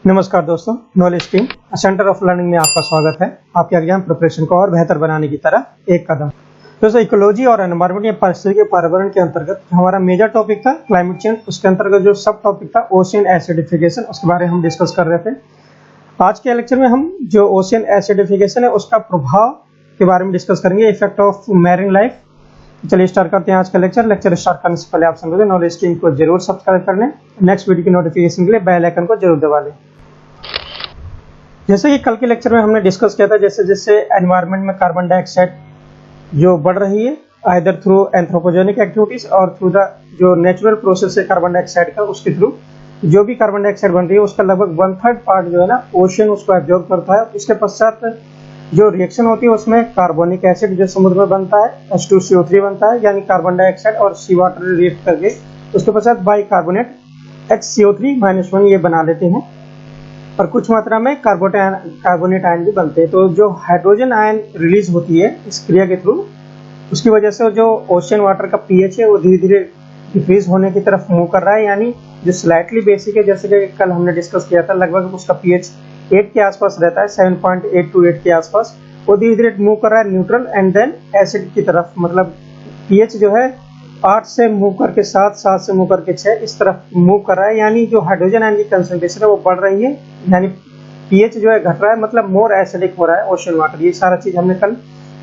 नमस्कार दोस्तों, knowledge stream centre of learning में आपका स्वागत है। आपके एग्जाम प्रिपरेशन को और बेहतर बनाने की तरह एक कदम। दोस्तों, इकोलॉजी और एनवायरनमेंट या पारिस्थितिकी पर्यावरण के अंतर्गत हमारा मेजर टॉपिक था क्लाइमेट चेंज। उसके अंतर्गत जो सब टॉपिक था ओशियन एसिडिफिकेशन, उसके बारे में हम डिस्कस कर रहे थे। आज के लेक्चर में हम जो ओशियन एसिडिफिकेशन है उसका प्रभाव के बारे में डिस्कस करेंगे, इफेक्ट ऑफ मैरीन लाइफ। चलिए स्टार्ट करते हैं आज का लेक्चर स्टार्ट करने से पहले आप समझे नॉलेज स्ट्रीम को जरूर सब्सक्राइब कर लें। नेक्स्ट वीडियो की नोटिफिकेशन के लिए बेल आइकन को जरूर दबा लें। जैसे कि कल के लेक्चर में हमने डिस्कस किया था, जैसे जैसे एनवायरनमेंट में कार्बन डाइऑक्साइड जो बढ़ रही है आइदर थ्रू एंथ्रोपोजेनिक एक्टिविटीज और थ्रू द जो नेचुरल प्रोसेस है कार्बन डाइऑक्साइड का, उसके थ्रू जो भी कार्बन डाइऑक्साइड बन रही है उसका लगभग 1/3 पार्ट जो है ना ओशियन उसको एब्जॉर्ब करता है। उसके पश्चात जो रिएक्शन होती है उसमें कार्बोनिक एसिड जो समुद्र में बनता है H2CO3 बनता है, यानी कार्बन डाइऑक्साइड और सी वाटर रिएक्ट करके उसके पश्चात बाइकार्बोनेट HCO3-1 ये बना लेते हैं और कुछ मात्रा में कार्बोनेट आयन भी बनते हैं। तो जो हाइड्रोजन आयन रिलीज होती है इस क्रिया के थ्रू, उसकी वजह से जो ओशियन वाटर का पीएच है वो धीरे धीरे डिक्रीज होने की तरफ मूव कर रहा है, यानी जो स्लाइटली बेसिक है जैसे कि कल हमने डिस्कस किया था, लगभग उसका पीएच 8 के आसपास रहता है, 7.8 to 8 के आसपास। वो धीरे धीरे मूव कर रहा है न्यूट्रल एंड देन एसिड की तरफ, मतलब पीएच जो है 8 से मूव करके 7, 7 से मूव करके 6 इस तरफ मूव कर रहा है, यानी जो हाइड्रोजन आयन की कंसंट्रेशन है वो बढ़ रही है, यानी पीएच जो है घट रहा है, मतलब मोर एसिडिक हो रहा है ओशियन वाटर। ये सारा चीज हमने कल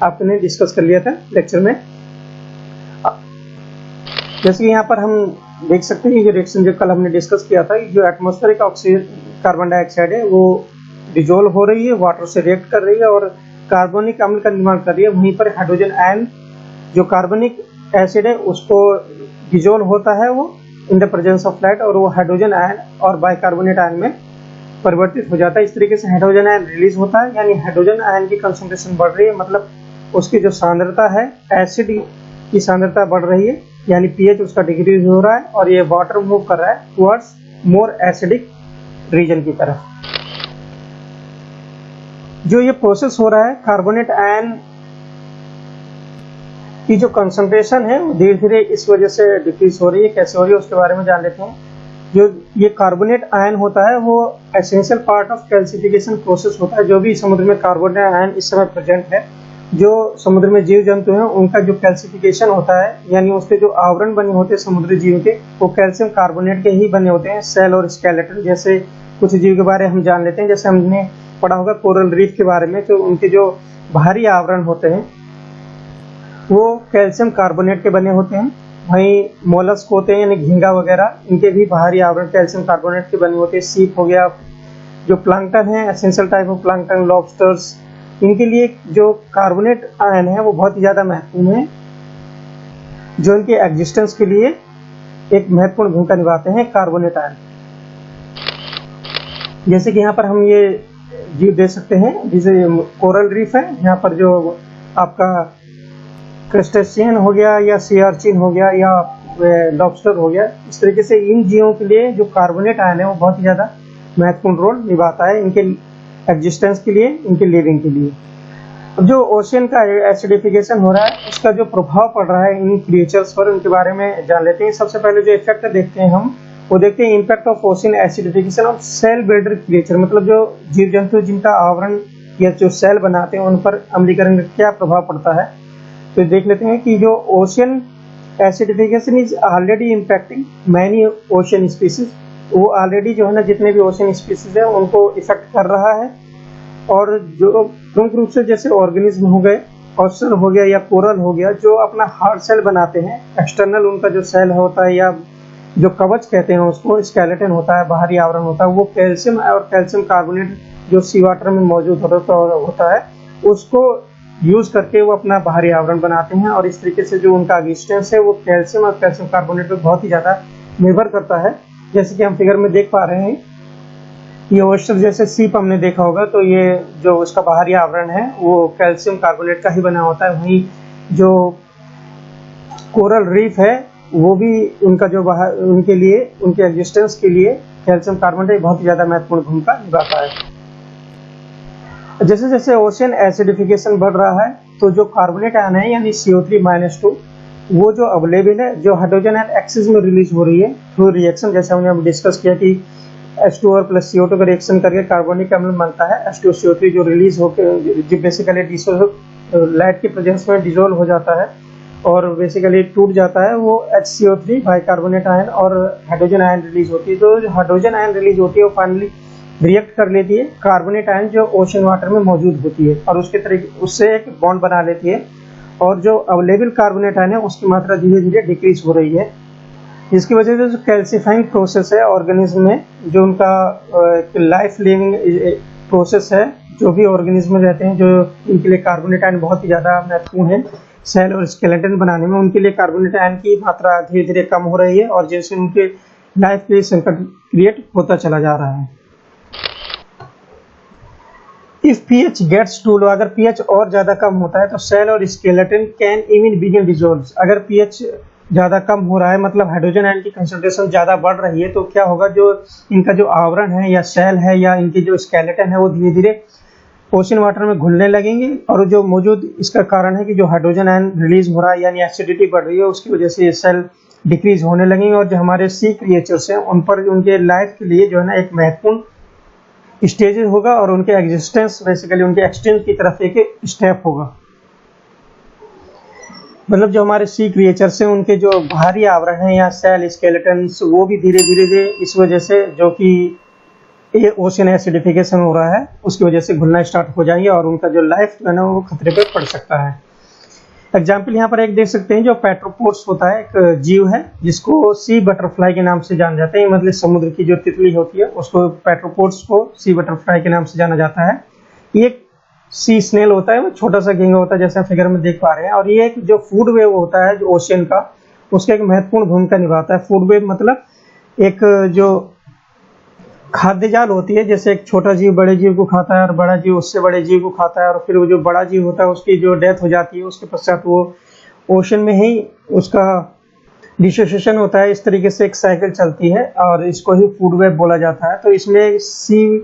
आपने डिस्कस कर लिया था लेक्चर में। जैसे कि यहाँ पर हम देख सकते हैं, ये रिएक्शन जो कल हमने डिस्कस किया था, जो एटमॉस्फेरिक ऑक्सीजन कार्बन डाइऑक्साइड है वो डिजोल्व हो रही है, वाटर से रिएक्ट कर रही है और कार्बोनिक अम्ल का निर्माण कर रही है। वहीं पर हाइड्रोजन आयन जो कार्बनिक एसिड है उसको डिजोल्व होता है वो in the presence of light, और वो हाइड्रोजन आयन और बाइकार्बोनेट आयन में परिवर्तित हो जाता है। इस तरीके से हाइड्रोजन आयन रिलीज होता है, यानी हाइड्रोजन आयन की कंसंट्रेशन बढ़ रही है, मतलब उसकी जो सांद्रता है एसिड की सांद्रता बढ़ रही है, यानी पीएच उसका डिक्रीज हो रहा है और ये वाटर मूव कर रहा है टुवर्ड्स मोर एसिडिक रीजन की तरफ। जो ये प्रोसेस हो रहा है कार्बोनेट आयन की जो कंसंट्रेशन है वो धीरे धीरे इस वजह से डिक्रीज हो रही है। कैसे हो रही है उसके बारे में जान लेते हैं। जो ये कार्बोनेट आयन होता है वो essential part of calcification process होता है। जो भी समुद्र में कार्बोनेट आयन इस समय प्रेजेंट है, जो समुद्र में जीव जंतु हैं उनका जो कैल्सिफिकेशन होता है, यानी उसके जो आवरण बने होते हैं समुद्री जीव के, वो कैल्शियम कार्बोनेट के ही बने होते हैं, सेल और स्केलेटन। जैसे कुछ जीव के बारे में हम जान लेते हैं, जैसे हमने पढ़ा होगा कोरल रीफ के बारे में, तो उनके जो बाहरी आवरण होते हैं वो कैल्शियम कार्बोनेट के बने होते हैं। वहीं मोलस्क होते हैं यानी झींगा वगैरह, इनके भी बाहरी आवरण कैल्शियम कार्बोनेट के बने होते हैं। सीप हो गया, जो प्लांक्टन है एसेंशियल टाइप ऑफ प्लांक्टन, लॉबस्टर्स, इनके लिए जो कार्बोनेट आयन है वो बहुत ही ज़्यादा महत्वपूर्ण है, जो इनके एग्जिस्टेंस के लिए एक महत्वपूर्ण भूमिका निभाते हैं कार्बोनेट आयन। जैसे कि यहाँ पर हम ये जीव देख सकते हैं, जैसे कोरल रीफ है, यहाँ पर जो आपका क्रस्टेशियन हो गया या सी आर्चिन हो गया या लॉबस्टर हो गया, इस तरीके से इन जीवों के लिए जो कार्बोनेट आयन है वो बहुत ही ज़्यादा महत्वपूर्ण रोल निभाता है इनके एग्जिस्टेंस के लिए, इनके लिविंग के लिए। अब जो ओशियन का एसिडिफिकेशन हो रहा है उसका जो प्रभाव पड़ रहा है इन क्रिएचर्स पर, उनके बारे में जान लेते हैं। सबसे पहले जो इफेक्ट देखते हैं हम वो देखते हैं impact of ocean acidification of shell builder creature, मतलब जो जीव जंतु जिनका आवरण या जो सेल बनाते हैं उन पर अम्लीकरण का क्या प्रभाव पड़ता है। तो देख लेते हैं कि जो ocean acidification is already impacting many ocean species, वो ऑलरेडी जो है ना जितने भी ओशियन स्पीसीज है उनको इफेक्ट कर रहा है। और जो प्रमुख रूप से जैसे ऑर्गेनिज्म हो गए, ऑस्टर हो गया या कोरल हो गया, जो अपना हार्ड सेल बनाते हैं, एक्सटर्नल उनका जो सेल होता है या जो कवच कहते हैं उसको, स्केलेटन होता है, बाहरी आवरण होता है, वो कैल्शियम और कैल्शियम कार्बोनेट जो सी वाटर में मौजूद होता है उसको यूज करके वो अपना बाहरी आवरण बनाते हैं। और इस तरीके से जो उनका एग्जिस्टेंस है वो कैल्शियम और कैल्शियम कार्बोनेट पर बहुत ही ज़्यादा निर्भर करता है। जैसे कि हम फिगर में देख पा रहे हैं, ये ऑयस्टर जैसे सीप हमने देखा होगा, तो ये जो उसका बाहरी आवरण है वो कैल्शियम कार्बोनेट का ही बना होता है। वहीं जो कोरल रीफ है वो भी उनका जो बाहर उनके लिए उनके एग्जिस्टेंस के लिए कैल्शियम कार्बोनेट बहुत ही ज़्यादा महत्वपूर्ण भूमिका निभाता है। जैसे जैसे ओशियन एसिडिफिकेशन बढ़ रहा है तो जो कार्बोनेट आयन है यानी CO3-2 वो जो अवेलेबल है, जो हाइड्रोजन आयन एक्सिस में रिलीज हो रही है थ्रू रिएक्शन, जैसे हमने डिस्कस किया कि H2O प्लस CO2 का रिएक्शन करके कार्बोनिक अम्ल बनता है। H2CO3 जो रिलीज होकर जो बेसिकली लाइट के प्रेजेंस में डिसॉल्व हो जाता है और बेसिकली टूट जाता है, वो HCO3 बाइकार्बोनेट आयन और हाइड्रोजन आयन रिलीज होती है। तो जो हाइड्रोजन आयन रिलीज होती है वो फाइनली रिएक्ट कर लेती है कार्बोनेट आयन जो ओशन वाटर में मौजूद होती है और उससे एक बॉन्ड बना लेती है, और जो अवेलेबल कार्बोनेट आयन है उसकी मात्रा धीरे धीरे डिक्रीज हो रही है, जिसकी वजह से जो कैल्सीफाइंग प्रोसेस है ऑर्गेनिज्म में, जो उनका लाइफ लिविंग प्रोसेस है, जो भी ऑर्गेनिज्म रहते हैं जो इनके लिए कार्बोनेट आयन बहुत ही ज़्यादा महत्वपूर्ण है सेल और स्केलेटन बनाने में, उनके लिए कार्बोनेट आयन की मात्रा धीरे धीरे कम हो रही है और जैसे उनके लाइफ के लिए संकट क्रिएट होता चला जा रहा है। If pH gets too low, अगर pH और ज्यादा कम होता है तो सेल और skeleton can even begin dissolve. अगर pH ज्यादा कम हो रहा है मतलब हाइड्रोजन आयन की कंसंट्रेशन ज्यादा बढ़ रही है, तो क्या होगा, जो इनका जो आवरण है या सेल है या इनकी जो स्केलेटन है वो धीरे धीरे ओशन वाटर में घुलने लगेंगे, और जो मौजूद इसका कारण है कि जो हाइड्रोजन आयन रिलीज हो रहा है यानी एसिडिटी बढ़ रही है, उसकी वजह से ये सेल डिक्रीज होने लगेंगे और जो हमारे सी क्रिएचर्स हैं उन पर उनके लाइफ के लिए जो है ना एक महत्वपूर्ण स्टेजेस होगा और उनके एग्जिस्टेंस बेसिकली उनके एक्सटेंस की तरफ एक स्टेप होगा। मतलब जो हमारे सी क्रिएचर्स हैं उनके जो बाहरी आवरण है या सेल स्केलेटन्स वो भी धीरे धीरे इस वजह से जो कि ओशन एसिडिफिकेशन हो रहा है उसकी वजह से घुलना स्टार्ट हो जाएंगे और उनका जो लाइफ जो है ना वो खतरे पे पड़ सकता है। एग्जाम्पल यहाँ पर एक देख सकते हैं, जो पेट्रोपोड्स होता है एक जीव है जिसको सी बटरफ्लाई के नाम से जाना जाता है, मतलब समुद्र की जो तितली होती है उसको पेट्रोपोड्स को सी बटरफ्लाई के नाम से जाना जाता है। ये एक सी स्नेल होता है, वो छोटा सा गेंगा होता है जैसे आप फिगर में देख पा रहे हैं, और ये एक जो फूड वेव होता है जो ओशियन का, उसका एक महत्वपूर्ण भूमिका निभाता है। फूड वेव मतलब एक जो खाद्य जाल होती है, जैसे एक छोटा जीव बड़े जीव को खाता है और बड़ा जीव उससे बड़े जीव को खाता है, और फिर वो जो बड़ा जीव होता है उसकी जो डेथ हो जाती है उसके पश्चात वो ओशन में ही उसका डिसोसिएशन होता है। इस तरीके से एक साइकिल चलती है और इसको ही फूड वेव बोला जाता है। तो इसमें सी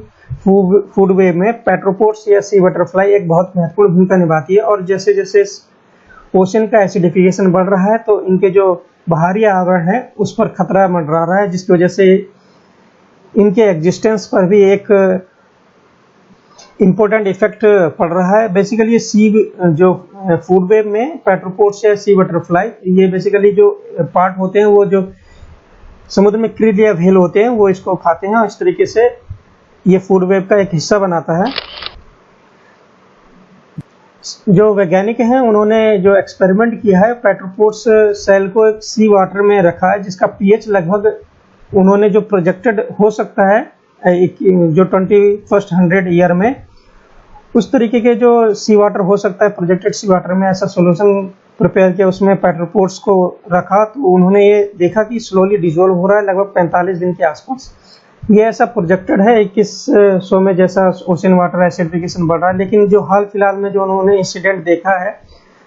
फूड वेव में पेट्रोपोड्स या सी बटरफ्लाई एक बहुत महत्वपूर्ण भूमिका निभाती है, और जैसे जैसे ओशन का एसिडिफिकेशन बढ़ रहा है तो इनके जो बाहरी आवरण है उस पर खतरा मंडरा रहा है, जिसकी वजह से इनके एग्जिस्टेंस पर भी एक इम्पोर्टेंट इफेक्ट पड़ रहा है। बेसिकली ये सी जो फूड वेब में पेट्रोपोड्स या सी बटरफ्लाई, ये बेसिकली जो पार्ट होते हैं वो जो समुद्र में क्रिल या व्हेल होते हैं वो इसको खाते हैं और इस तरीके से ये फूड वेब का एक हिस्सा बनाता है। जो वैज्ञानिक हैं उन्होंने जो एक्सपेरिमेंट किया है, पेट्रोपोड्स सेल को सी वाटर में रखा है जिसका पीएच लगभग उन्होंने जो प्रोजेक्टेड हो सकता है जो 21st 100 ईयर में, उस तरीके के जो सी वाटर हो सकता है प्रोजेक्टेड सी वाटर में ऐसा सॉल्यूशन प्रिपेयर किया, उसमें पेट्रोपोड्स को रखा तो उन्होंने ये देखा कि स्लोली डिसॉल्व हो रहा है लगभग 45 दिन के आसपास। ये ऐसा प्रोजेक्टेड है 2100 में जैसा ओशन वाटर एसिडिफिकेशन बढ़ रहा है। लेकिन जो हाल फिलहाल में जो उन्होंने इंसिडेंट देखा है,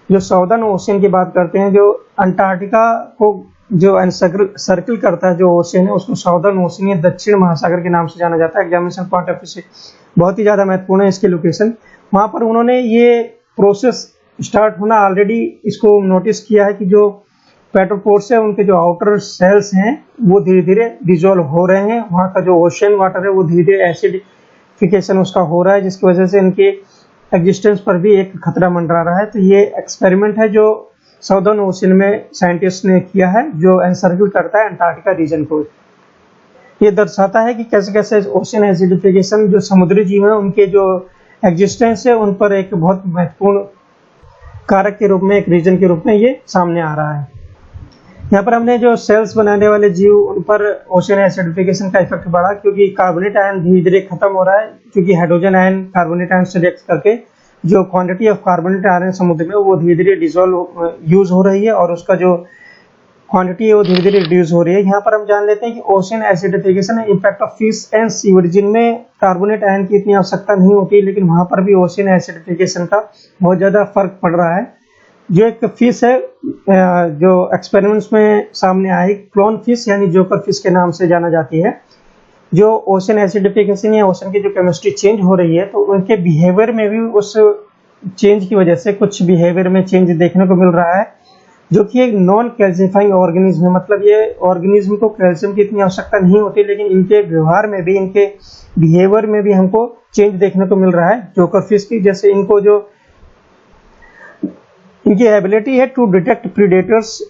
जो साउदर्न ओशन की बात करते हैं, जो अंटार्कटिका को जो सर्किल करता है जो ओशन है उसको साउदर्न ओशन या दक्षिण महासागर के नाम से जाना जाता है। एग्जामिनेशन पॉइंट ऑफ व्यू से बहुत ही ज़्यादा महत्वपूर्ण है इसकी लोकेशन। वहाँ पर उन्होंने ये प्रोसेस स्टार्ट होना ऑलरेडी इसको नोटिस किया है कि जो पेट्रोपोड्स है उनके जो आउटर सेल्स हैं वो धीरे धीरे डिसॉल्व हो रहे हैं, वहाँ का जो ओशन वाटर है वो धीरे धीरे एसिडिफिकेशन उसका हो रहा है, जिसकी वजह से इनके एग्जिस्टेंस पर भी एक खतरा मंडरा रहा है। तो ये एक्सपेरिमेंट है जो साउदर्न ओशन में साइंटिस्ट ने किया है जो एनसर्किल करता है अंटार्कटिका रीजन को। ये दर्शाता है कि कैसे कैसे ओशन एसिडिफिकेशन जो समुद्री जीव है उनके जो एग्जिस्टेंस है उन पर एक बहुत महत्वपूर्ण कारक के रूप में, एक रीजन के रूप में ये सामने आ रहा है। यहाँ पर हमने जो सेल्स बनाने वाले जीव उन पर ओशन एसिडिफिकेशन का इफेक्ट बढ़ा क्योंकि कार्बोनेट आयन धीरे धीरे खत्म हो रहा है, क्योंकि हाइड्रोजन आयन कार्बोनेट आयन से रिएक्ट करके जो क्वांटिटी ऑफ कार्बोनेट आयन समुद्र में वो धीरे धीरे डिसॉल्व यूज हो रही है और उसका जो क्वांटिटी है वो धीरे धीरे रिड्यूस हो रही है। यहाँ पर हम जान लेते हैं कि ocean acidification impact of fish and seaweed, जिनमें कार्बोनेट आयन की इतनी आवश्यकता नहीं होती, लेकिन वहाँ पर भी ओशन एसिडिफिकेशन का बहुत ज़्यादा फर्क पड़ रहा है। जो एक फिश है जो एक्सपेरिमेंट्स में सामने आई, क्लोन फिश यानी जोकर फिश के नाम से जाना जाती है, जो ओशन एसिडिफिकेशन या ओशन की जो केमिस्ट्री चेंज हो रही है तो उनके बिहेवियर में भी उस चेंज की वजह से कुछ बिहेवियर में चेंज देखने को मिल रहा है। जो कि एक नॉन कैल्सिफाइंग ऑर्गेनिज्म है। मतलब ये ऑर्गेनिज्म को कैल्शियम की इतनी आवश्यकता नहीं होती, लेकिन इनके व्यवहार में भी, इनके बिहेवियर में भी हमको चेंज देखने को मिल रहा है। जोकरफिश की जैसे इनको जो इनकी एबिलिटी है to detect predators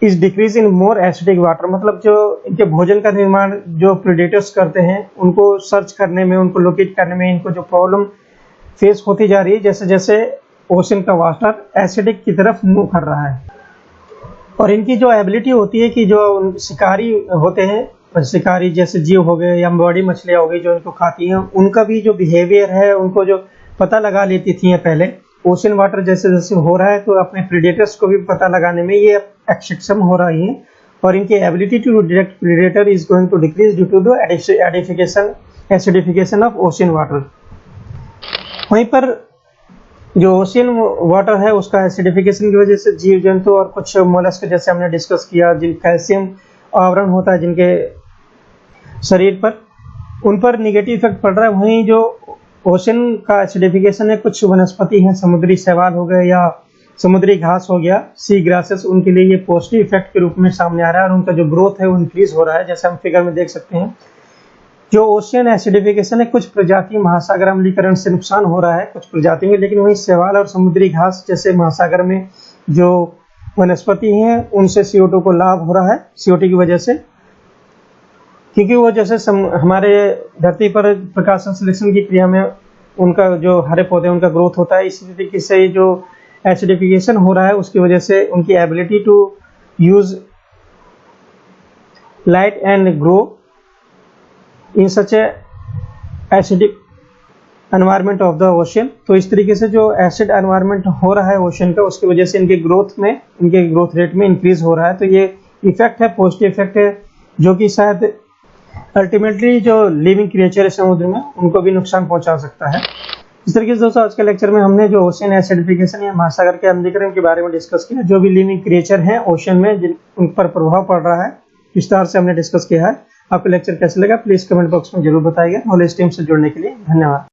is decrease in more acidic water. मतलब जो इनके भोजन का निर्माण जो प्रीडेटर्स करते हैं उनको सर्च करने में, उनको लोकेट करने में इनको जो प्रॉब्लम फेस होती जा रही है जैसे जैसे ओशन का वाटर एसिडिक की तरफ मूव कर रहा है। और इनकी जो एबिलिटी होती है कि जो शिकारी होते हैं, शिकारी जैसे जीव हो गए या बड़ी मछलियां हो गई जो इनको खाती हैं, उनका भी जो बिहेवियर है उनको जो पता लगा लेती थी पहले। ओशन वाटर जैसे जैसे हो रहा है तो अपने प्रीडेटर्स को भी पता लगाने में ये सक्षम हो रही है। और इनकी ability to detect predator is going to decrease due to the acidification of ocean water. वहीं पर जो ओशियन वाटर है उसका एसिडिफिकेशन की वजह से जीव जंतु और कुछ मोलस्क जैसे हमने डिस्कस किया, जिन कैल्शियम आवरण होता है जिनके शरीर पर, उन पर निगेटिव इफेक्ट पड़ रहा है। वहीं जो ओशन का एसिडिफिकेशन है, कुछ वनस्पति हैं, समुद्री शैवाल हो गए या समुद्री घास हो गया, सी ग्रासेस, उनके लिए ये पॉजिटिव इफेक्ट के रूप में सामने आ रहा है और उनका जो ग्रोथ है वो इंक्रीज हो रहा है। जैसे हम फिगर में देख सकते हैं, जो ओशियन एसिडिफिकेशन है कुछ प्रजाति महासागर अम्लीकरण से नुकसान हो रहा है कुछ प्रजाति में, लेकिन वहीं शैवाल और समुद्री घास जैसे महासागर में जो वनस्पति हैं उनसे CO2 को लाभ हो रहा है, CO2 की वजह से, क्योंकि वो जैसे हमारे धरती पर प्रकाश संश्लेषण की क्रिया में उनका जो हरे पौधे उनका ग्रोथ होता है, इसी तरीके से जो एसिडिफिकेशन हो रहा है उसकी वजह से उनकी ability to use light and grow in such acidic environment of the ocean. तो इस तरीके से जो एसिड एनवायरनमेंट हो रहा है ओशन का, उसकी वजह से इनके ग्रोथ में, इनके ग्रोथ रेट में इंक्रीज हो रहा है। तो ये इफेक्ट है, पॉजिटिव इफेक्ट है, जो कि शायद अल्टीमेटली जो लिविंग क्रिएचर है समुद्र में उनको भी नुकसान पहुंचा सकता है। इस तरीके से दोस्तों आज के लेक्चर में हमने जो ओशन एसिडिफिकेशन या महासागर के अम्लीकरण के बारे में डिस्कस किया। जो भी लिविंग क्रिएचर हैं ओशन में जिन उन पर प्रभाव पड़ रहा है विस्तार से हमने डिस्कस किया है। आपको लेक्चर कैसे लगा प्लीज कमेंट बॉक्स में जरूर बताइएगा। नॉलेज टीम से जुड़ने के लिए धन्यवाद।